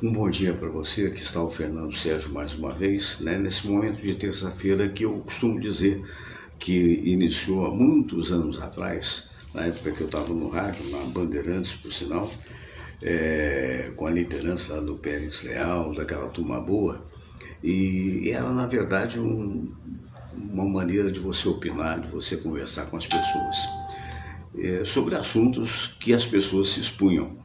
Um bom dia para você, aqui está o Fernando Sérgio mais uma vez, nesse momento de terça-feira que eu costumo dizer que iniciou há muitos anos atrás, na época que eu estava no rádio, na Bandeirantes, por sinal, com a liderança do Pérez Leal, daquela turma boa, e era na verdade uma maneira de você opinar, de você conversar com as pessoas, sobre assuntos que as pessoas se expunham.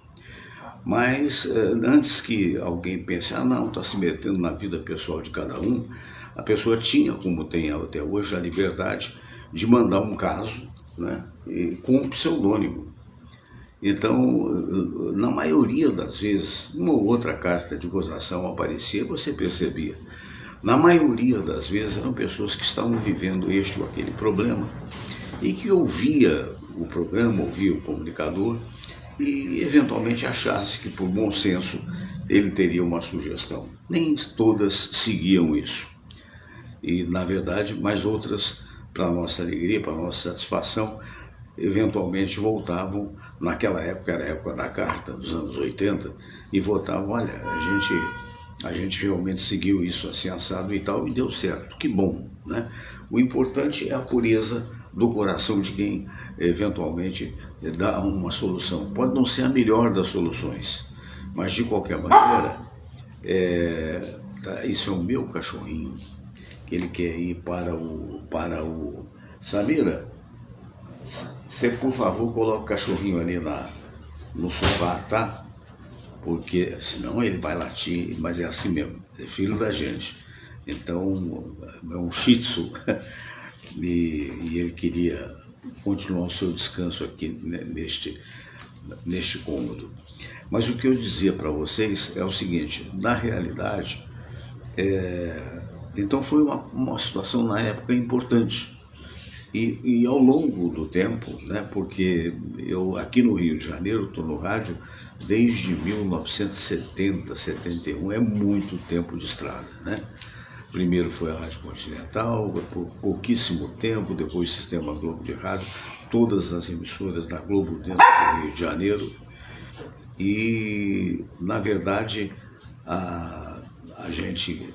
Mas antes que alguém pense, não, está se metendo na vida pessoal de cada um, a pessoa tinha, como tem até hoje, a liberdade de mandar um caso, né, com um pseudônimo. Então, na maioria das vezes, uma ou outra carta de gozação aparecia, você percebia. Na maioria das vezes eram pessoas que estavam vivendo este ou aquele problema e que ouvia o programa, ouvia o comunicador e eventualmente achasse que por bom senso ele teria uma sugestão. Nem todas seguiam isso. E na verdade, mais outras, para nossa alegria, para nossa satisfação, eventualmente voltavam, naquela época, era a época da carta, dos anos 80, e votavam, olha, a gente realmente seguiu isso assim assado e tal, e deu certo, que bom, né? O importante é a pureza do coração de quem eventualmente dá uma solução. Pode não ser a melhor das soluções, mas de qualquer maneira, isso é o meu cachorrinho, que ele quer ir para o... Samira, você por favor coloca o cachorrinho ali no sofá, tá? Porque senão ele vai latir, mas é assim mesmo, é filho da gente. Então é um shih tzu e ele queria continuar o seu descanso aqui neste cômodo. Mas o que eu dizia para vocês é o seguinte, na realidade, então foi uma situação na época importante. E ao longo do tempo, né, porque eu aqui no Rio de Janeiro estou no rádio desde 1970, 71, é muito tempo de estrada, né? Primeiro foi a Rádio Continental, por pouquíssimo tempo, depois o Sistema Globo de Rádio, todas as emissoras da Globo dentro do Rio de Janeiro. E, na verdade, a gente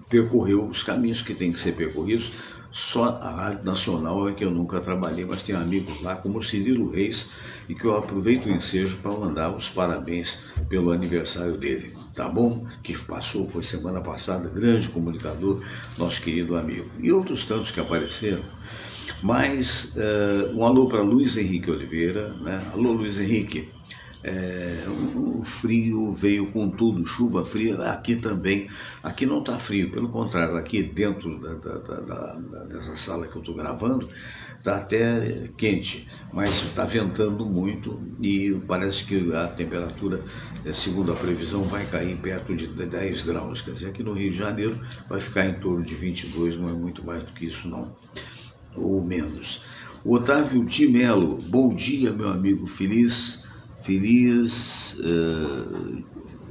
percorreu os caminhos que tem que ser percorridos. Só a Rádio Nacional é que eu nunca trabalhei, mas tenho amigos lá, como o Cirilo Reis, e que eu aproveito o ensejo para mandar os parabéns pelo aniversário dele, tá bom? Que passou, foi semana passada, grande comunicador, nosso querido amigo. E outros tantos que apareceram. Mas um alô para Luiz Henrique Oliveira, né? Alô, Luiz Henrique. O frio veio com tudo, chuva fria, aqui também, aqui não está frio, pelo contrário, aqui dentro dessa sala que eu estou gravando, está até quente, mas está ventando muito e parece que a temperatura, segundo a previsão, vai cair perto de 10 graus, quer dizer, aqui no Rio de Janeiro vai ficar em torno de 22, não é muito mais do que isso não, ou menos. O Otávio de Melo, bom dia meu amigo, feliz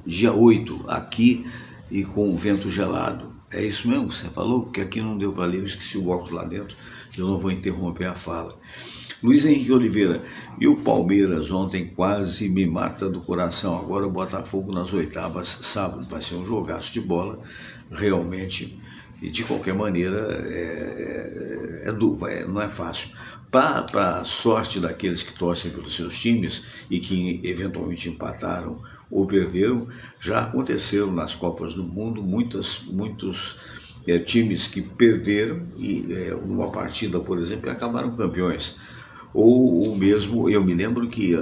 dia 8 aqui e com vento gelado. É isso mesmo que você falou? Porque aqui não deu para ler, eu esqueci o óculos lá dentro, eu não vou interromper a fala. Luiz Henrique Oliveira, e o Palmeiras ontem quase me mata do coração, agora o Botafogo nas oitavas, sábado, vai ser um jogaço de bola, realmente, e de qualquer maneira não é fácil. Para a sorte daqueles que torcem pelos seus times e que eventualmente empataram ou perderam, já aconteceram nas Copas do Mundo muitos times que perderam uma partida, por exemplo, e acabaram campeões. Ou mesmo, eu me lembro que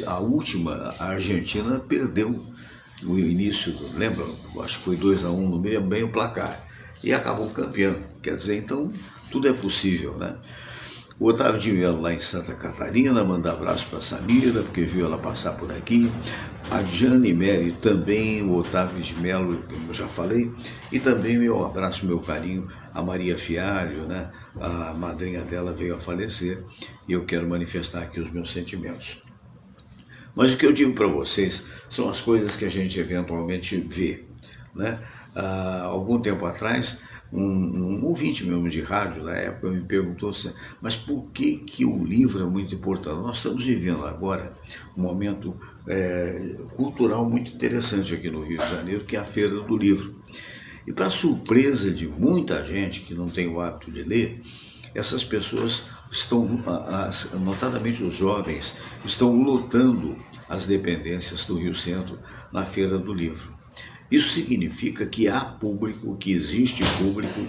a última, a Argentina perdeu no início, lembra? Acho que foi 2-1, não me lembro bem o placar, e acabou campeão. Quer dizer, então, tudo é possível, né? O Otávio de Melo lá em Santa Catarina, manda abraço para a Samira, porque viu ela passar por aqui. A Jane Mary também, o Otávio de Melo, como eu já falei. E também meu abraço, meu carinho, a Maria Fialho, né? A madrinha dela veio a falecer e eu quero manifestar aqui os meus sentimentos. Mas o que eu digo para vocês são as coisas que a gente eventualmente vê, né? Algum tempo atrás, um ouvinte mesmo de rádio na época me perguntou assim, mas por que o livro é muito importante? Nós estamos vivendo agora um momento cultural muito interessante aqui no Rio de Janeiro, que é a Feira do Livro. E para surpresa de muita gente que não tem o hábito de ler, essas pessoas estão, notadamente os jovens, estão lotando as dependências do Rio Centro na Feira do Livro. Isso significa que há público, que existe público.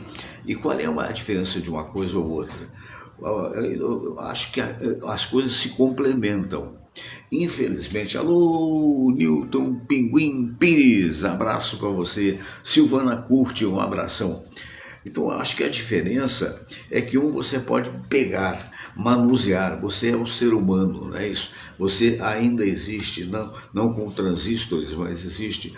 E qual é a diferença de uma coisa ou outra? Eu acho que as coisas se complementam. Infelizmente, alô, Newton Pinguim Pires, abraço para você. Silvana Curti, um abração. Então, eu acho que a diferença é que você pode pegar, manusear, você é um ser humano, não é isso? Você ainda existe, não com transistores, mas existe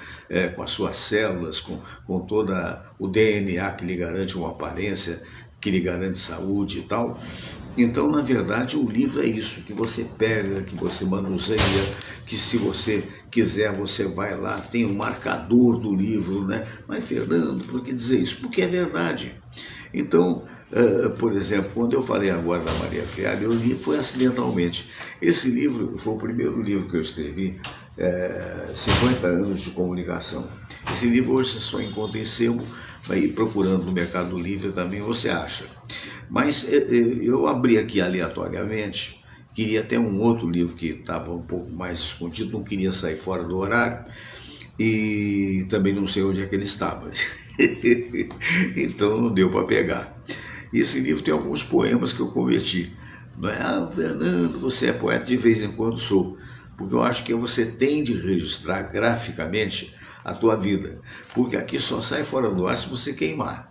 com as suas células, com todo o DNA que lhe garante uma aparência, que lhe garante saúde e tal. Então, na verdade, o livro é isso, que você pega, que você manuseia, que se você quiser, você vai lá, tem um marcador do livro, né? Mas, Fernando, por que dizer isso? Porque é verdade. Então, por exemplo, quando eu falei agora da Maria Fialho, eu li, foi acidentalmente. Esse livro foi o primeiro livro que eu escrevi, 50 anos de comunicação. Esse livro hoje você só encontra em sebo, aí procurando no Mercado Livre também você acha. Mas eu abri aqui aleatoriamente, queria até um outro livro que estava um pouco mais escondido, não queria sair fora do horário, e também não sei onde é que ele estava. Então não deu para pegar. Esse livro tem alguns poemas que eu cometi. Não é, Fernando, você é poeta? De vez em quando sou. Porque eu acho que você tem de registrar graficamente a tua vida. Porque aqui só sai fora do ar se você queimar.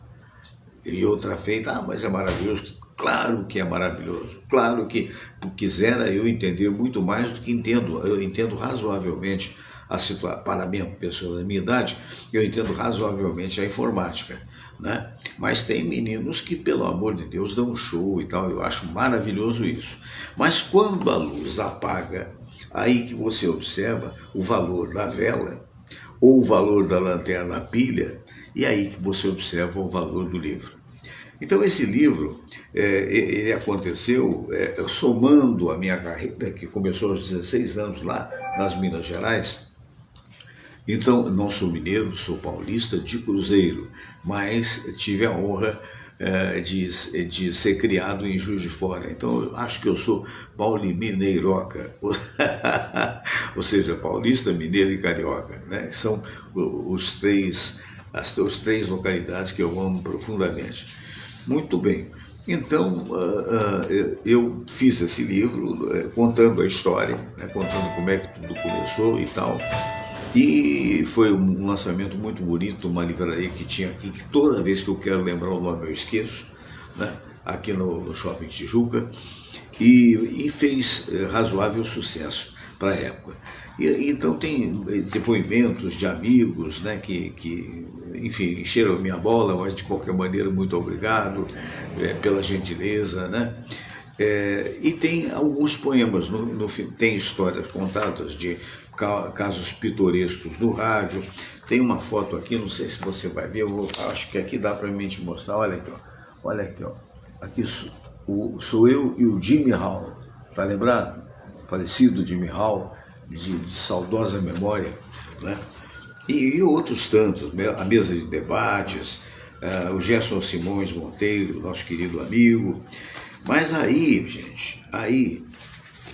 E outra feita, mas é maravilhoso. Claro que é maravilhoso. Claro que quisera eu entender muito mais do que entendo. Eu entendo razoavelmente a situação. Para a minha pessoa da minha idade, eu entendo razoavelmente a informática, né? Mas tem meninos que, pelo amor de Deus, dão um show e tal. Eu acho maravilhoso isso. Mas quando a luz apaga, aí que você observa o valor da vela ou o valor da lanterna pilha, e aí que você observa o valor do livro. Então esse livro, ele aconteceu somando a minha carreira, que começou aos 16 anos lá nas Minas Gerais. Então, não sou mineiro, sou paulista de Cruzeiro, mas tive a honra de ser criado em Juiz de Fora. Então, eu acho que eu sou paulimineiroca, ou seja, paulista, mineiro e carioca, né? São as três localidades que eu amo profundamente. Muito bem, então eu fiz esse livro contando a história, né, contando como é que tudo começou e tal. E foi um lançamento muito bonito, uma livraria que tinha aqui, que toda vez que eu quero lembrar o nome eu esqueço, né, aqui no Shopping Tijuca, e fez razoável sucesso para a época. Então tem depoimentos de amigos, né, que enfim, encheram a minha bola, mas de qualquer maneira, muito obrigado pela gentileza, né? E tem alguns poemas, tem histórias contadas de casos pitorescos no rádio. Tem uma foto aqui, não sei se você vai ver, acho que aqui dá para mim te mostrar, olha aqui, ó. Olha aqui, ó. Aqui sou eu e o Jimmy Hall, tá lembrado? Falecido Jimmy Hall, de saudosa memória, né? E outros tantos, a mesa de debates, o Gerson Simões Monteiro, nosso querido amigo. Mas aí, gente, aí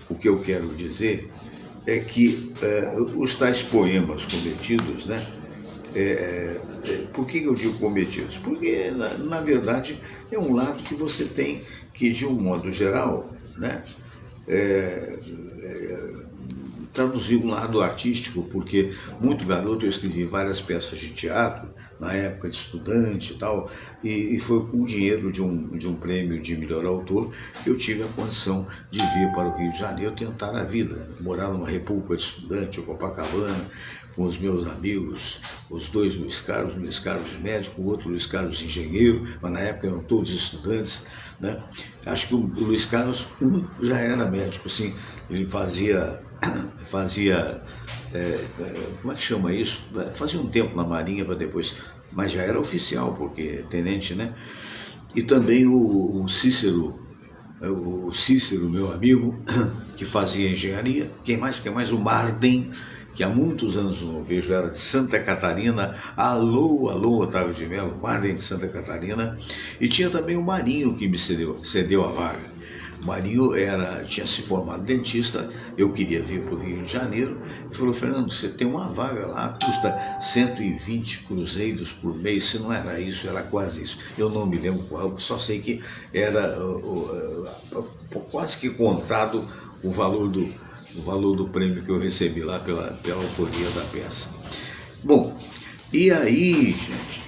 o que eu quero dizer é que os tais poemas cometidos, né? Por que eu digo cometidos? Porque, na verdade, é um lado que você tem que, de um modo geral, né? Traduzir um lado artístico, porque muito garoto eu escrevi várias peças de teatro, na época de estudante e tal, e foi com o dinheiro de um prêmio de melhor autor que eu tive a condição de vir para o Rio de Janeiro tentar a vida, morar numa república de estudante, em Copacabana, com os meus amigos, os dois Luiz Carlos médico, o outro Luiz Carlos engenheiro, mas na época eram todos estudantes, né? Acho que o Luiz Carlos já era médico, sim, ele fazia como é que chama isso? Fazia um tempo na Marinha para depois, mas já era oficial, porque tenente, né? E também o Cícero o Cícero, meu amigo, que fazia engenharia, quem mais? O Marden, que há muitos anos não vejo, era de Santa Catarina. Alô, alô, Otávio de Mello, Marden de Santa Catarina. E tinha também o Marinho, que me cedeu a vaga. O Marinho tinha se formado dentista, eu queria vir para o Rio de Janeiro, e falou: Fernando, você tem uma vaga lá, custa 120 cruzeiros por mês. Se não era isso, era quase isso. Eu não me lembro qual, só sei que era quase que contado o valor do prêmio que eu recebi lá pela autoria da peça. Bom, e aí, gente,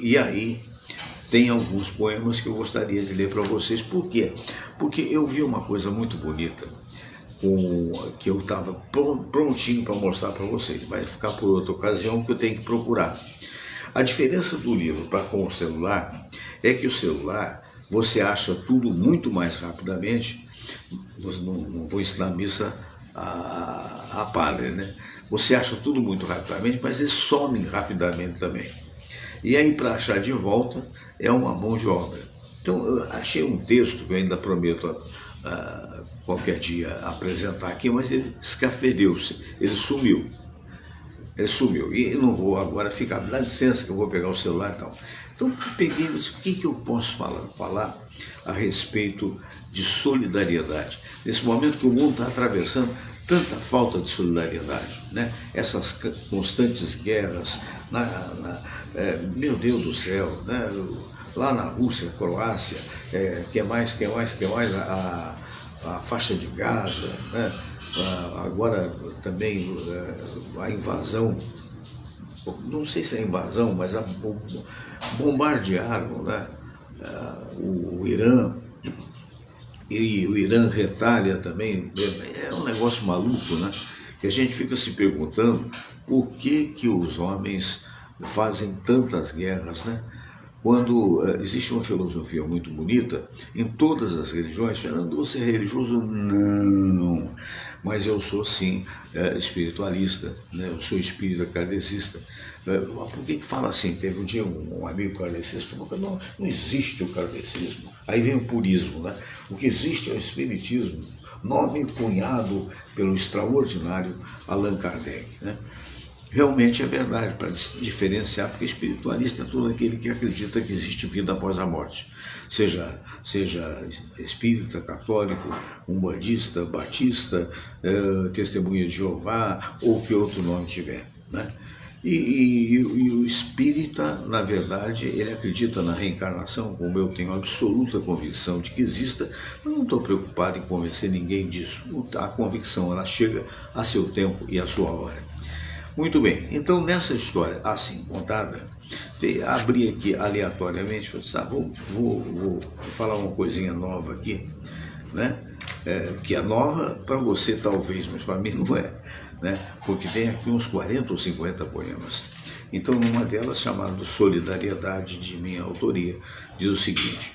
e aí tem alguns poemas que eu gostaria de ler para vocês. Por quê? Porque eu vi uma coisa muito bonita que eu estava prontinho para mostrar para vocês. Vai ficar por outra ocasião, que eu tenho que procurar. A diferença do livro para com o celular é que o celular você acha tudo muito mais rapidamente. Não vou ensinar missa a padre, né? Você acha tudo muito rapidamente, mas eles somem rapidamente também. E aí, para achar de volta, é uma mão de obra. Então, eu achei um texto que eu ainda prometo qualquer dia apresentar aqui, mas ele escafedeu-se, ele sumiu. E não vou agora ficar, dá licença que eu vou pegar o celular e tal. Então, peguei e disse: o que eu posso falar a respeito de solidariedade? Nesse momento que o mundo está atravessando tanta falta de solidariedade, né? Essas constantes guerras, meu Deus do céu, né? Lá na Rússia, Croácia, que mais, a faixa de Gaza, né? Agora também a invasão, não sei se é invasão, mas bombardearam, né? O Irã, e o Irã retalha também. É um negócio maluco, né? Que a gente fica se perguntando por que os homens fazem tantas guerras, né? Quando existe uma filosofia muito bonita em todas as religiões. Fernando, você é religioso? Não, mas eu sou sim espiritualista, né? Eu sou espírita kardecista. Por que fala assim? Teve um dia um amigo kardecista falou que não existe o kardecismo. Aí vem o purismo, né? O que existe é o espiritismo, nome cunhado pelo extraordinário Allan Kardec, né? Realmente é verdade, para diferenciar, porque espiritualista é todo aquele que acredita que existe vida após a morte, seja espírita, católico, umbandista, batista, testemunha de Jeová, ou que outro nome tiver, né? E o espírita, na verdade, ele acredita na reencarnação, como eu tenho absoluta convicção de que exista. Eu não estou preocupado em convencer ninguém disso. A convicção, ela chega a seu tempo e a sua hora. Muito bem, então nessa história assim contada, abri aqui aleatoriamente, falei: vou falar uma coisinha nova aqui, né? Que é nova para você talvez, mas para mim não é, né? Porque tem aqui uns 40 ou 50 poemas. Então, numa delas, chamada Solidariedade, de minha autoria, diz o seguinte: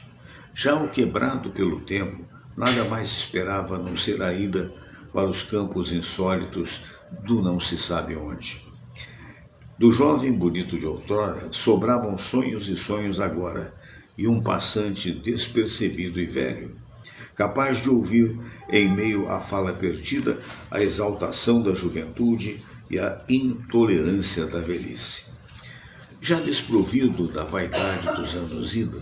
já o quebrado pelo tempo, nada mais esperava a não ser a ida para os campos insólitos do não se sabe onde. Do jovem bonito de outrora sobravam sonhos e sonhos agora, e um passante despercebido e velho, capaz de ouvir, em meio à fala perdida, a exaltação da juventude e a intolerância da velhice. Já desprovido da vaidade dos anos ida,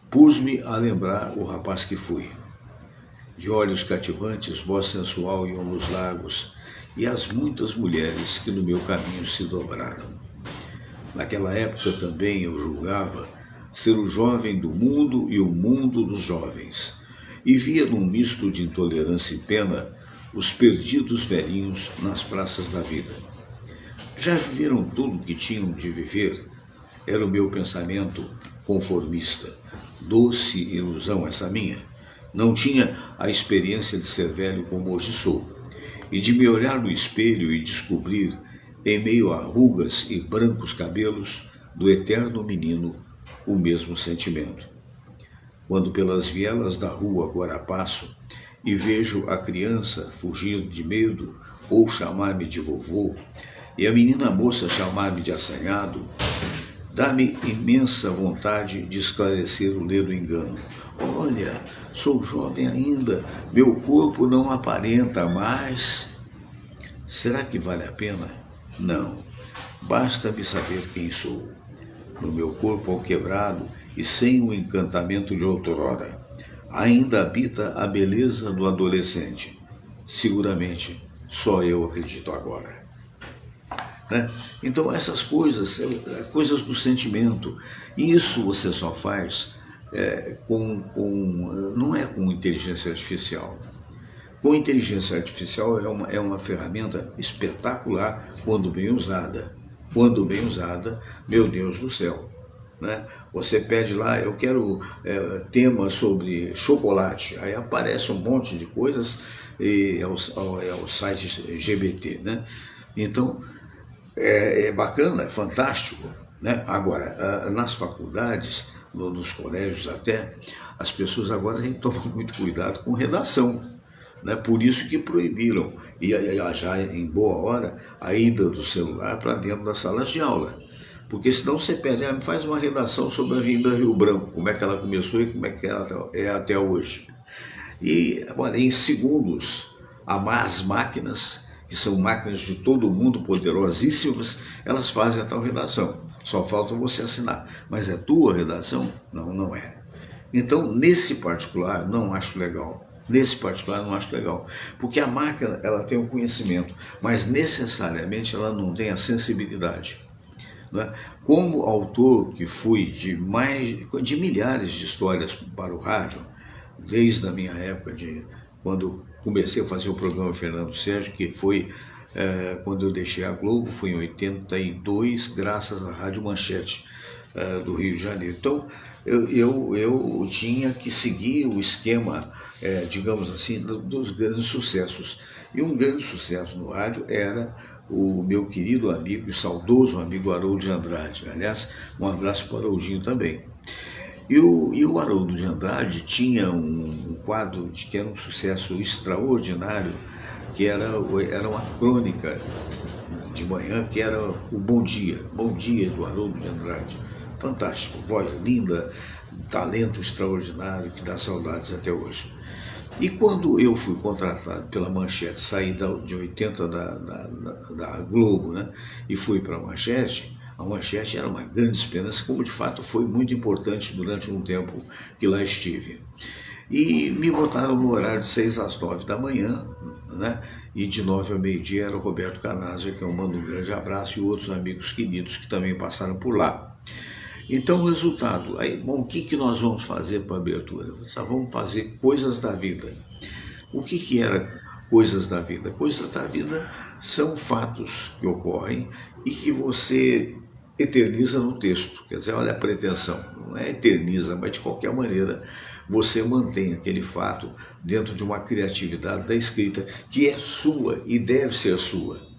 pus-me a lembrar o rapaz que fui. De olhos cativantes, voz sensual e ombros largos, e as muitas mulheres que no meu caminho se dobraram. Naquela época também eu julgava ser o jovem do mundo e o mundo dos jovens, e via num misto de intolerância e pena os perdidos velhinhos nas praças da vida. Já viveram tudo o que tinham de viver? Era o meu pensamento conformista. Doce ilusão essa minha. Não tinha a experiência de ser velho como hoje sou, e de me olhar no espelho e descobrir, em meio a rugas e brancos cabelos do eterno menino, o mesmo sentimento. Quando pelas vielas da rua agora passo e vejo a criança fugir de medo ou chamar-me de vovô, e a menina moça chamar-me de assanhado, Dá-me imensa vontade de esclarecer o ledo engano. Olha, sou jovem ainda, meu corpo não aparenta, mas... Será que vale a pena? Não. Basta-me saber quem sou. No meu corpo alquebrado e sem o encantamento de outrora, ainda habita a beleza do adolescente. Seguramente, só eu acredito agora. Né? Então essas coisas, coisas do sentimento, isso você só faz não é com inteligência artificial. Com inteligência artificial é uma ferramenta espetacular quando bem usada. Quando bem usada, meu Deus do céu. Né? Você pede lá, eu quero tema sobre chocolate, aí aparece um monte de coisas e é o site GBT. Né? Então, é bacana, é fantástico. Né? Agora, nas faculdades, nos colégios até, as pessoas agora têm que tomar muito cuidado com redação. Né? Por isso que proibiram, e já em boa hora, a ida do celular para dentro das salas de aula. Porque senão você pede, me faz uma redação sobre a Avenida Rio Branco, como é que ela começou e como é que ela é até hoje. E, agora, em segundos, as máquinas, que são máquinas de todo mundo, poderosíssimas, elas fazem a tal redação. Só falta você assinar. Mas é tua redação? Não, não é. Então, nesse particular, não acho legal. Nesse particular, não acho legal. Porque a máquina, ela tem o conhecimento, mas necessariamente ela não tem a sensibilidade. Né? Como autor que fui de milhares de histórias para o rádio, desde a minha época, quando comecei a fazer o programa Fernando Sérgio, que foi quando eu deixei a Globo, foi em 82, graças à Rádio Manchete do Rio de Janeiro. Então, eu tinha que seguir o esquema, digamos assim, dos grandes sucessos. E um grande sucesso no rádio era o meu querido amigo e saudoso amigo Haroldo de Andrade. Aliás, um abraço para o Haroldinho também. E o Haroldo de Andrade tinha um quadro que era um sucesso extraordinário, que era uma crônica de manhã, que era o Bom Dia do Haroldo de Andrade. Fantástico, voz linda, talento extraordinário, que dá saudades até hoje. E quando eu fui contratado pela Manchete, saí de 80 da Globo, né, e fui para a Manchete era uma grande experiência, como de fato foi muito importante durante um tempo que lá estive. E me botaram no horário de 6 às 9 da manhã, né, e de 9 ao meio-dia era o Roberto Canazia, que eu mando um grande abraço, e outros amigos queridos que também passaram por lá. Então, o resultado, aí, bom, o que nós vamos fazer para a abertura? Vamos fazer coisas da vida. O que era coisas da vida? Coisas da vida são fatos que ocorrem e que você eterniza no texto. Quer dizer, olha a pretensão, não é eterniza, mas de qualquer maneira você mantém aquele fato dentro de uma criatividade da escrita que é sua e deve ser sua.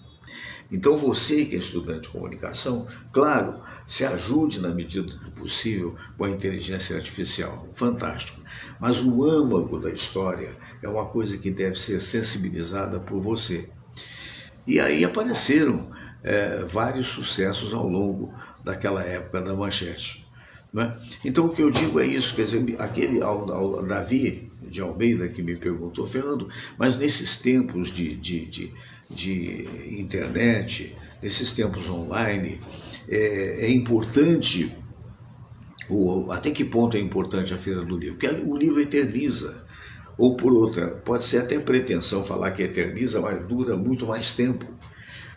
Então você que é estudante de comunicação, claro, se ajude na medida do possível com a inteligência artificial, fantástico. Mas o âmago da história é uma coisa que deve ser sensibilizada por você. E aí apareceram vários sucessos ao longo daquela época da Manchete. Né? Então o que eu digo é isso, quer dizer, ao Davi de Almeida que me perguntou, Fernando, mas nesses tempos de internet, nesses tempos online, é importante, até que ponto é importante a Feira do Livro? Porque o livro eterniza, ou por outra, pode ser até pretensão falar que eterniza, mas dura muito mais tempo,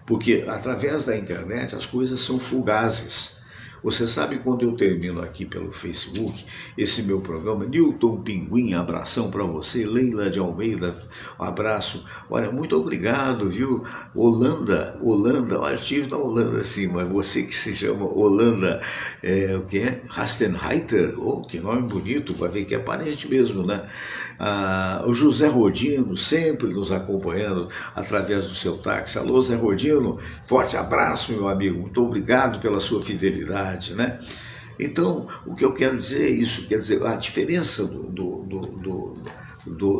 porque através da internet as coisas são fugazes. Você sabe, quando eu termino aqui pelo Facebook, esse meu programa, Newton Pinguim, abração para você, Leila de Almeida, um abraço. Olha, muito obrigado, viu? Holanda, olha, estive na Holanda sim, mas você que se chama Holanda, o que é? Rastenheiter, que nome bonito, para ver que é parente mesmo, né? O José Rodino, sempre nos acompanhando através do seu táxi. Alô, Zé Rodino, forte abraço, meu amigo, muito obrigado pela sua fidelidade. Né? Então, o que eu quero dizer é isso, quer dizer, a diferença do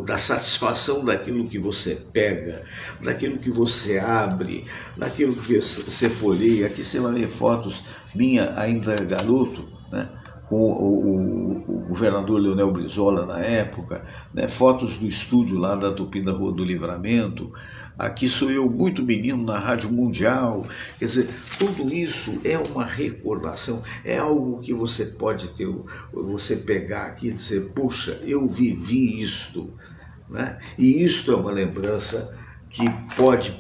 da satisfação daquilo que você pega, daquilo que você abre, daquilo que você folheia. Aqui você vai ver fotos minha ainda garoto, né? Com o governador Leonel Brizola na época, né? Fotos do estúdio lá da Tupi da Rua do Livramento. Aqui sou eu muito menino na Rádio Mundial. Quer dizer, tudo isso é uma recordação, é algo que você pode ter, você pegar aqui e dizer, puxa, eu vivi isto, né? E isto é uma lembrança que pode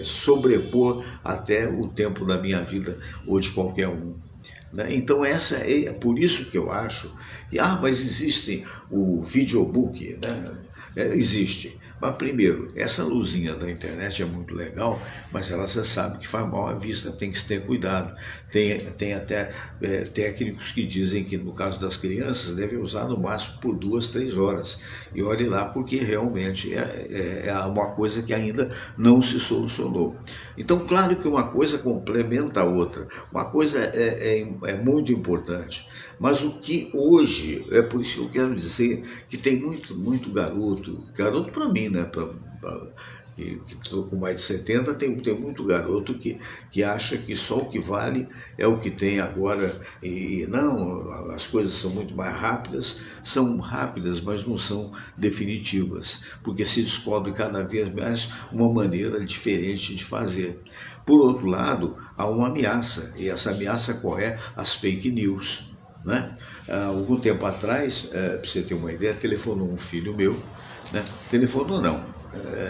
sobrepor até o tempo da minha vida ou de qualquer um. Então essa é por isso que eu acho que, mas existe o videobook, né? Existe. Mas primeiro, essa luzinha da internet é muito legal, mas ela você sabe que faz mal à vista, tem que ter cuidado. Tem até técnicos que dizem que no caso das crianças deve usar no máximo por 2, 3 horas. E olhe lá, porque realmente é uma coisa que ainda não se solucionou. Então, claro que uma coisa complementa a outra. Uma coisa é muito importante. Mas o que hoje, é por isso que eu quero dizer que tem muito garoto para mim, né? Que estou com mais de 70, tem muito garoto que acha que só o que vale é o que tem agora. E não, as coisas são muito mais rápidas, mas não são definitivas, porque se descobre cada vez mais uma maneira diferente de fazer. Por outro lado, há uma ameaça, e essa ameaça qual é? As fake news, né? Algum tempo atrás, para você ter uma ideia, telefonou um filho meu, né? Telefonou não,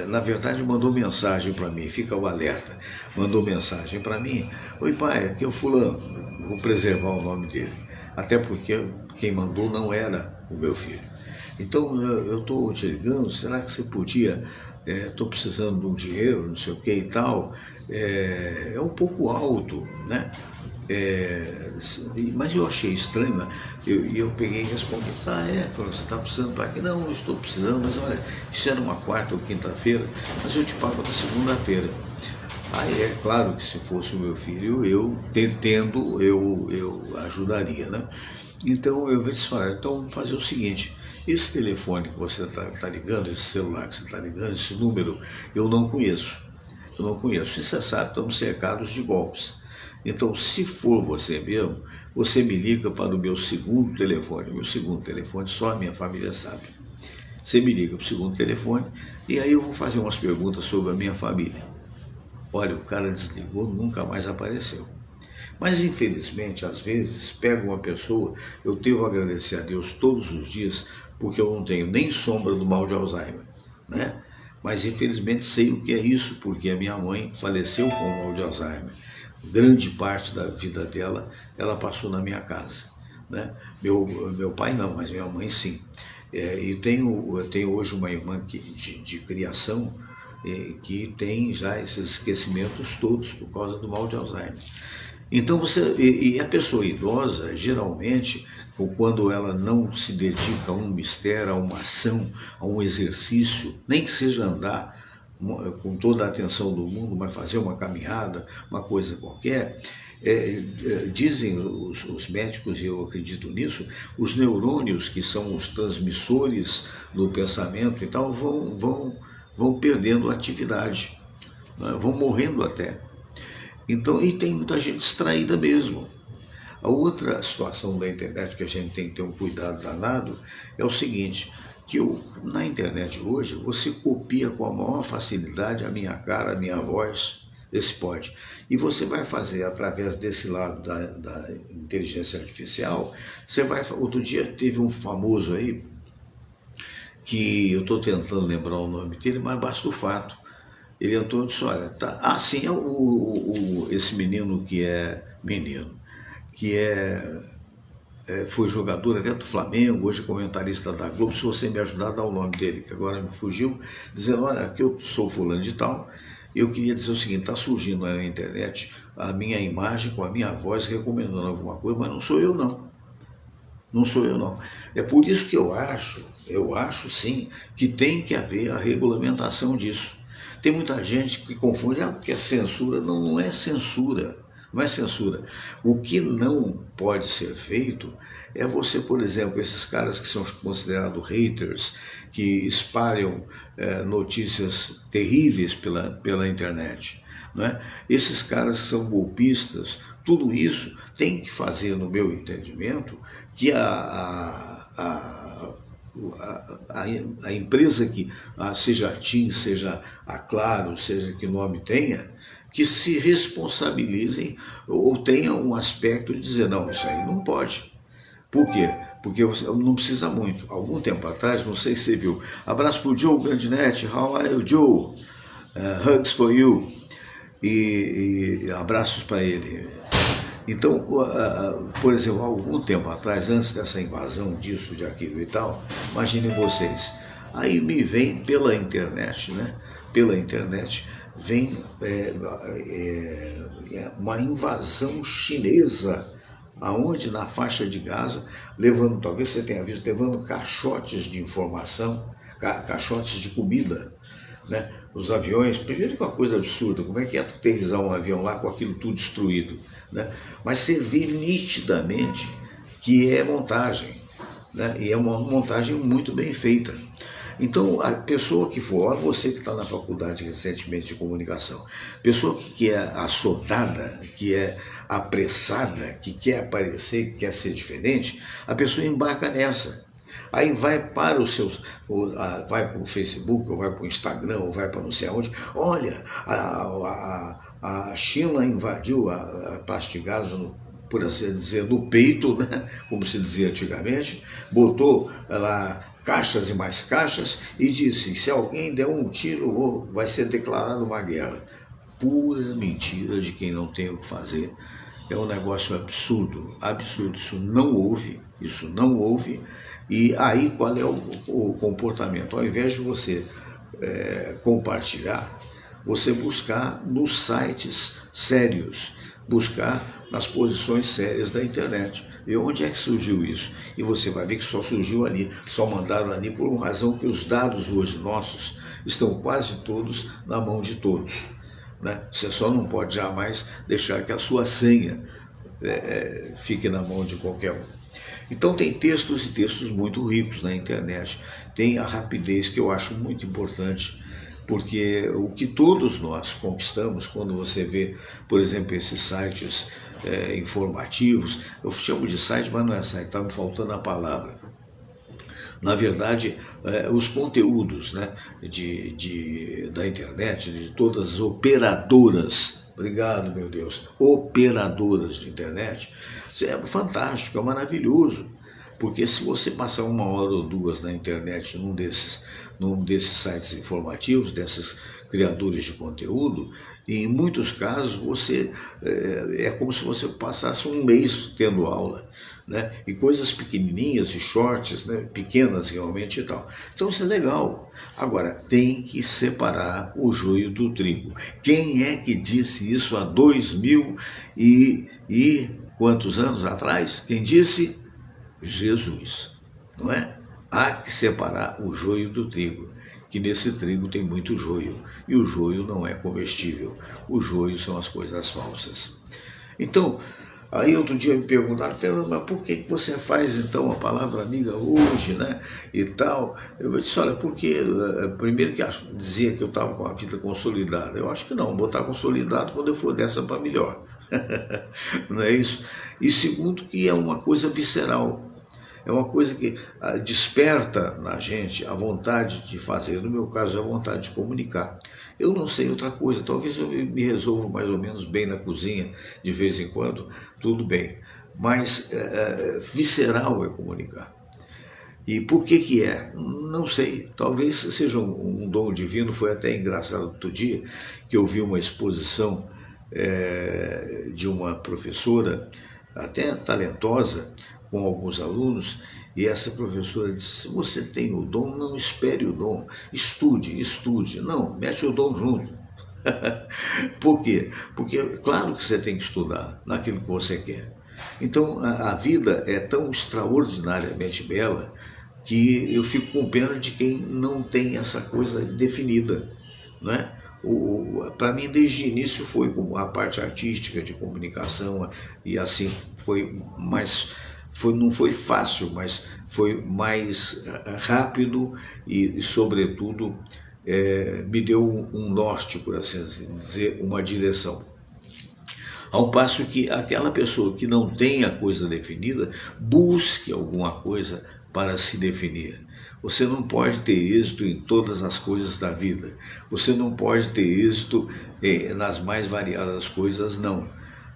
na verdade mandou mensagem para mim, fica o alerta, mandou mensagem para mim, oi pai, aqui é o fulano, vou preservar o nome dele, até porque quem mandou não era o meu filho. Então eu estou te ligando, será que você podia, estou precisando de um dinheiro, não sei o que e tal, é um pouco alto, né? Mas eu achei estranho, né? Eu peguei e respondi, falou, você está precisando para quê? Não, eu estou precisando, mas olha, isso era uma quarta ou quinta-feira, mas eu te pago na segunda-feira. Aí é claro que se fosse o meu filho, eu ajudaria, né? Então eu disse, olha, então vamos fazer o seguinte, esse telefone que você está ligando, esse celular que você está ligando, esse número, eu não conheço. E você sabe, estamos cercados de golpes. Então, se for você mesmo, você me liga para o meu segundo telefone. Meu segundo telefone só a minha família sabe. Você me liga para o segundo telefone e aí eu vou fazer umas perguntas sobre a minha família. Olha, o cara desligou, nunca mais apareceu. Mas, infelizmente, às vezes, pega uma pessoa, eu devo agradecer a Deus todos os dias, porque eu não tenho nem sombra do mal de Alzheimer, né? Mas, infelizmente, sei o que é isso, porque a minha mãe faleceu com o mal de Alzheimer. Grande parte da vida dela, ela passou na minha casa, né? Meu pai não, mas minha mãe sim. Eu tenho hoje uma irmã de criação que tem já esses esquecimentos todos por causa do mal de Alzheimer. Então e a pessoa idosa, geralmente, quando ela não se dedica a um mistério, a uma ação, a um exercício, nem que seja andar com toda a atenção do mundo, mas fazer uma caminhada, uma coisa qualquer, dizem os médicos, e eu acredito nisso, os neurônios, que são os transmissores do pensamento e tal, vão perdendo atividade, né? Vão morrendo até. Então, e tem muita gente distraída mesmo. A outra situação da internet que a gente tem que ter um cuidado danado é o seguinte, que na internet hoje você copia com a maior facilidade a minha cara, a minha voz, esse pode. E você vai fazer através desse lado da inteligência artificial, outro dia teve um famoso aí, que eu estou tentando lembrar o nome dele, mas basta o fato. Ele entrou e disse, olha, sim, esse menino que foi jogador até do Flamengo, hoje comentarista da Globo, se você me ajudar a dar o nome dele, que agora me fugiu, dizendo, olha, aqui eu sou fulano de tal, eu queria dizer o seguinte, está surgindo na internet a minha imagem com a minha voz recomendando alguma coisa, mas não sou eu não. Não sou eu não. É por isso que eu acho sim, que tem que haver a regulamentação disso. Tem muita gente que confunde, porque é censura. Não, não é censura. Não é censura. O que não pode ser feito é você, por exemplo, esses caras que são considerados haters, que espalham notícias terríveis pela internet, né? Esses caras que são golpistas, tudo isso tem que fazer, no meu entendimento, que a empresa que, seja a TIM, seja a Claro, seja que nome tenha, que se responsabilizem ou tenham um aspecto de dizer, não, isso aí não pode. Por quê? Porque você não precisa muito. Algum tempo atrás, não sei se você viu, abraço para o Joe Grandinetti, how are you, Joe? Hugs for you. E abraços para ele. Então, por exemplo, algum tempo atrás, antes dessa invasão disso, de aquilo e tal, imaginem vocês, aí me vem pela internet, né? Pela internet, vem uma invasão chinesa, aonde na faixa de Gaza, levando, talvez você tenha visto, levando caixotes de informação, caixotes de comida, né? Os aviões, primeiro que é uma coisa absurda, como é que é aterrissar um avião lá com aquilo tudo destruído, né? Mas você vê nitidamente que é montagem, né? E é uma montagem muito bem feita. Então, a pessoa que for, você que está na faculdade recentemente de comunicação, pessoa que é assodada, que é apressada, que quer aparecer, que quer ser diferente, a pessoa embarca nessa. Aí vai para os seus, vai para o Facebook, ou vai para o Instagram, ou vai para não sei aonde. Olha, a China invadiu a parte de Gaza, por assim dizer, no peito, né? Como se dizia antigamente, botou lá caixas e mais caixas e disse, se alguém der um tiro, vai ser declarada uma guerra. Pura mentira de quem não tem o que fazer. É um negócio absurdo, absurdo. Isso não houve. E aí qual é o comportamento? Ao invés de você compartilhar, você buscar nos sites sérios, buscar nas posições sérias da internet. E onde é que surgiu isso? E você vai ver que só surgiu ali, só mandaram ali por uma razão que os dados hoje nossos estão quase todos na mão de todos, né? Você só não pode jamais deixar que a sua senha fique na mão de qualquer um. Então tem textos e textos muito ricos na internet, tem a rapidez que eu acho muito importante, porque o que todos nós conquistamos quando você vê, por exemplo, esses sites informativos, eu chamo de site, mas não é site, está me faltando a palavra. Na verdade, os conteúdos, né, da internet, de todas as operadoras, obrigado meu Deus, operadoras de internet, é fantástico, é maravilhoso, porque se você passar uma hora ou duas na internet num desses sites informativos, desses criadores de conteúdo, em muitos casos você é como se você passasse um mês tendo aula, né? E coisas pequenininhas e shorts, né? Pequenas realmente e tal. Então isso é legal. Agora, tem que separar o joio do trigo. Quem é que disse isso há 2000 e quantos anos atrás? Quem disse? Jesus, não é? Há que separar o joio do trigo, que nesse trigo tem muito joio, e o joio não é comestível, o joio são as coisas falsas. Então, aí outro dia me perguntaram, Fernando, mas por que você faz então a palavra amiga hoje, né, e tal? Eu disse, olha, porque primeiro que dizia que eu estava com a vida consolidada, eu acho que não, vou estar consolidado quando eu for dessa para melhor, não é isso? E segundo que é uma coisa visceral, é uma coisa que desperta na gente a vontade de fazer, no meu caso a vontade de comunicar. Eu não sei outra coisa, talvez eu me resolva mais ou menos bem na cozinha de vez em quando, tudo bem, mas visceral é comunicar. E por que é? Não sei, talvez seja um dom divino. Foi até engraçado outro dia que eu vi uma exposição de uma professora, até talentosa, com alguns alunos, e essa professora disse, se você tem o dom, não espere o dom, estude, não, mete o dom junto. Por quê? Porque claro que você tem que estudar naquilo que você quer. Então a vida é tão extraordinariamente bela que eu fico com pena de quem não tem essa coisa definida, não é? Para mim, desde o início, foi a parte artística de comunicação, e assim foi mais não foi fácil, mas foi mais rápido e sobretudo, me deu um norte, por assim dizer, uma direção. Ao passo que aquela pessoa que não tem a coisa definida, busque alguma coisa para se definir. Você não pode ter êxito em todas as coisas da vida. Você não pode ter êxito nas mais variadas coisas, não.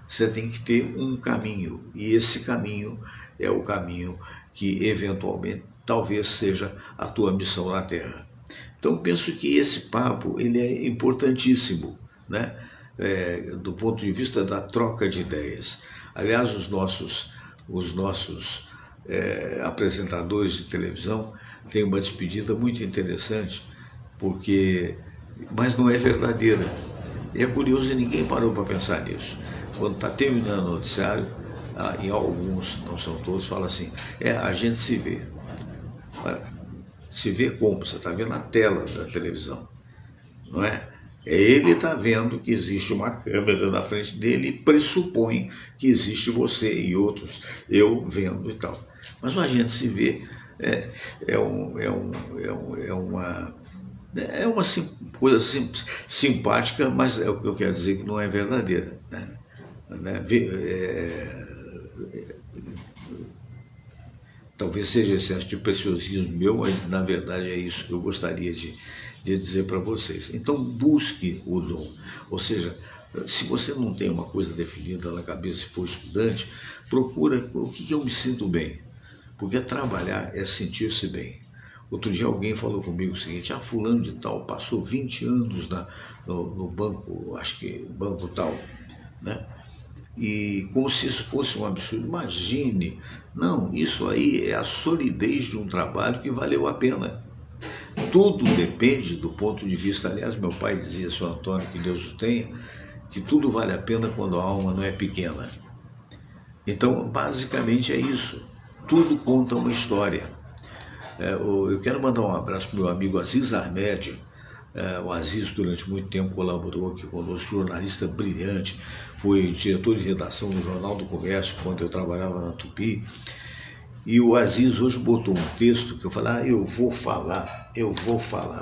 Você tem que ter um caminho, e esse caminho é o caminho que eventualmente talvez seja a tua missão na Terra. Então penso que esse papo ele é importantíssimo, né? Do ponto de vista da troca de ideias. Aliás, os nossos apresentadores de televisão têm uma despedida muito interessante, mas não é verdadeira. E é curioso e ninguém parou para pensar nisso. Quando está terminando o noticiário, em alguns, não são todos, fala assim, a gente se vê. Se vê como? Você está vendo a tela da televisão, não é? Ele está vendo que existe uma câmera na frente dele e pressupõe que existe você e outros, eu vendo e tal. Mas a gente se vê é uma coisa simpática, mas é o que eu quero dizer que não é verdadeira, né? Talvez seja excesso de preciosismo meu, mas na verdade é isso que eu gostaria de dizer para vocês. Então busque o dom, ou seja, se você não tem uma coisa definida na cabeça e for estudante, procura o que eu me sinto bem, porque trabalhar é sentir-se bem. Outro dia alguém falou comigo o seguinte, fulano de tal passou 20 anos no banco, acho que banco tal, né? E como se isso fosse um absurdo, imagine, não, isso aí é a solidez de um trabalho que valeu a pena. Tudo depende do ponto de vista, aliás, meu pai dizia, seu Antônio, que Deus o tenha, que tudo vale a pena quando a alma não é pequena. Então, basicamente é isso, tudo conta uma história. Eu quero mandar um abraço para o meu amigo Aziz Ahmed. O Aziz durante muito tempo colaborou aqui conosco, jornalista brilhante, foi diretor de redação do Jornal do Comércio quando eu trabalhava na Tupi. E o Aziz hoje botou um texto que eu falei, eu vou falar,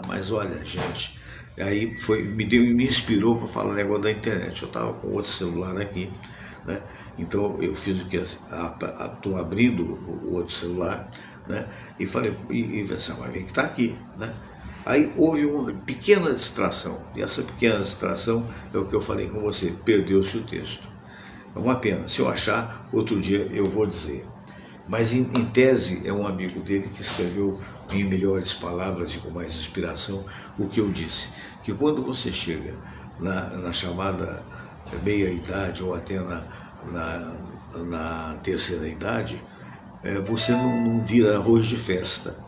mas olha, gente, aí me inspirou para falar o negócio da internet. Eu estava com outro celular aqui, né? Então eu fiz o que? Estou abrindo o outro celular, né? E falei, você vai ver que está aqui, né? Aí houve uma pequena distração, e essa pequena distração é o que eu falei com você, perdeu-se o texto. É uma pena, se eu achar, outro dia eu vou dizer. Mas em tese é um amigo dele que escreveu em melhores palavras e com mais inspiração o que eu disse, que quando você chega na chamada meia-idade ou até na terceira idade, você não vira arroz de festa,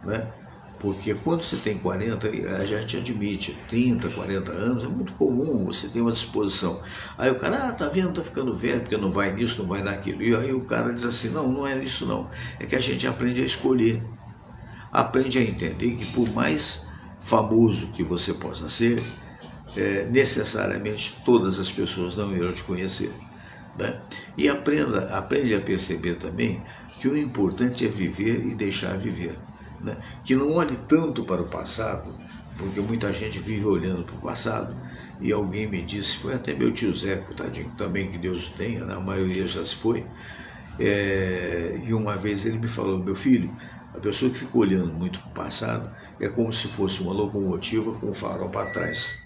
né? Porque quando você tem 40, a gente admite, 30, 40 anos, é muito comum, você tem uma disposição. Aí o cara, tá vendo, tá ficando velho, porque não vai nisso, não vai naquilo. E aí o cara diz assim, não é isso não. É que a gente aprende a escolher. Aprende a entender que por mais famoso que você possa ser, necessariamente todas as pessoas não irão te conhecer, né? E aprende a perceber também que o importante é viver e deixar viver. Né? Que não olhe tanto para o passado, porque muita gente vive olhando para o passado, e alguém me disse, foi até meu tio Zé, tadinho, também que Deus o tenha, né? A maioria já se foi, e uma vez ele me falou, meu filho, a pessoa que fica olhando muito para o passado é como se fosse uma locomotiva com o farol para trás,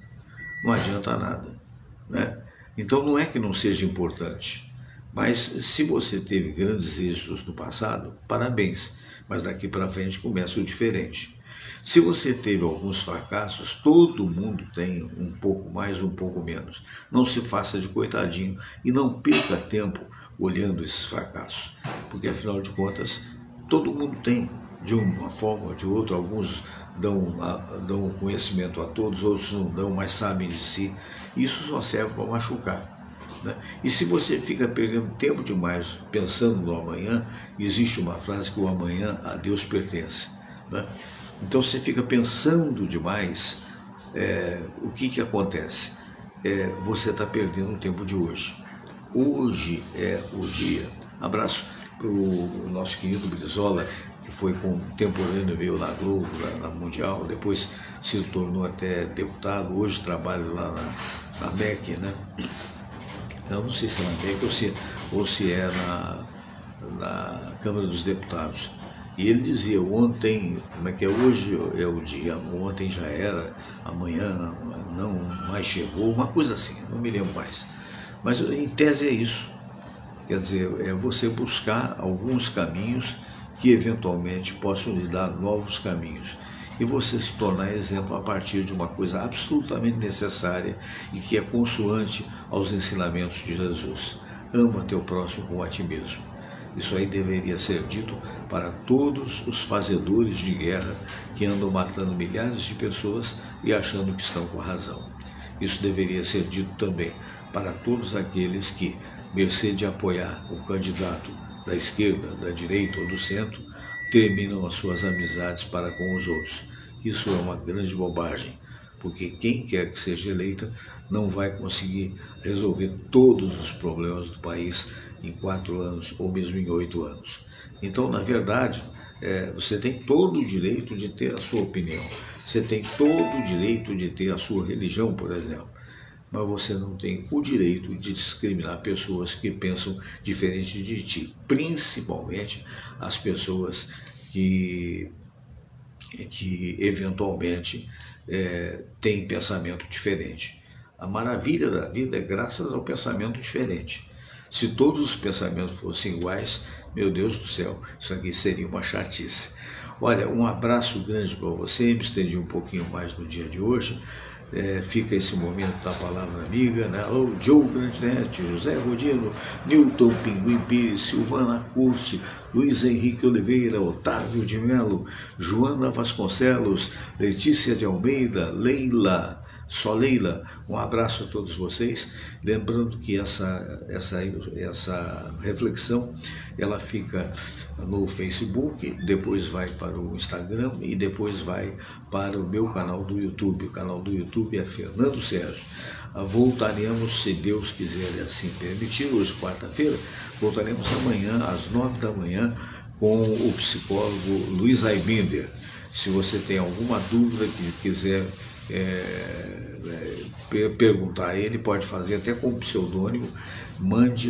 não adianta nada, né? Então não é que não seja importante, mas se você teve grandes êxitos no passado, parabéns, mas daqui para frente começa o diferente. Se você teve alguns fracassos, todo mundo tem um pouco mais, um pouco menos. Não se faça de coitadinho e não perca tempo olhando esses fracassos, porque afinal de contas, todo mundo tem, de uma forma ou de outra. Alguns dão conhecimento a todos, outros não dão, mas sabem de si. Isso só serve para machucar. Né? E se você fica perdendo tempo demais pensando no amanhã, existe uma frase que o amanhã a Deus pertence, né? Então você fica pensando demais, o que acontece? Você está perdendo o tempo de hoje. Hoje é o dia. Abraço. para o nosso querido Brizola, que foi contemporâneo meu na Globo, na Mundial, depois se tornou até deputado, hoje trabalha lá na MEC, né? Eu não sei se é na MEC ou se é na Câmara dos Deputados. E ele dizia, ontem, como é que é, hoje é o dia, ontem já era, amanhã não mais chegou, uma coisa assim, não me lembro mais. Mas em tese é isso. Quer dizer, é você buscar alguns caminhos que eventualmente possam lhe dar novos caminhos. E você se tornar exemplo a partir de uma coisa absolutamente necessária e que é consoante aos ensinamentos de Jesus. Ama teu próximo como a ti mesmo. Isso aí deveria ser dito para todos os fazedores de guerra que andam matando milhares de pessoas e achando que estão com razão. Isso deveria ser dito também para todos aqueles que, mercê de apoiar o candidato da esquerda, da direita ou do centro, terminam as suas amizades para com os outros. Isso é uma grande bobagem, porque quem quer que seja eleita não vai conseguir resolver todos os problemas do país em 4 anos ou mesmo em 8 anos. Então, na verdade, você tem todo o direito de ter a sua opinião, você tem todo o direito de ter a sua religião, por exemplo, mas você não tem o direito de discriminar pessoas que pensam diferente de ti, principalmente as pessoas que eventualmente têm pensamento diferente. A maravilha da vida é graças ao pensamento diferente. Se todos os pensamentos fossem iguais, meu Deus do céu, isso aqui seria uma chatice. Olha, um abraço grande para você, me estendi um pouquinho mais no dia de hoje. Fica esse momento da palavra amiga, né? O Joe Grandinetti, José Rodino, Newton Pinguim Pires, Silvana Curti, Luiz Henrique Oliveira, Otávio de Melo, Joana Vasconcelos, Letícia de Almeida, Leila, só Leila, um abraço a todos vocês, lembrando que essa reflexão, ela fica no Facebook, depois vai para o Instagram e depois vai para o meu canal do YouTube, o canal do YouTube é Fernando Sérgio. Voltaremos, se Deus quiser e assim permitir, hoje quarta-feira, voltaremos amanhã às 9 da manhã com o psicólogo Luiz Aibinder. Se você tem alguma dúvida que quiser perguntar a ele, pode fazer até com pseudônimo, mande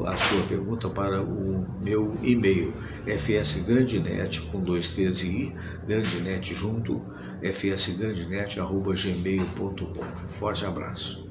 a sua pergunta para o meu e-mail, fsgrandinet, com 2 T's e I, grandinet junto, fsgrandinet@gmail.com. Forte abraço.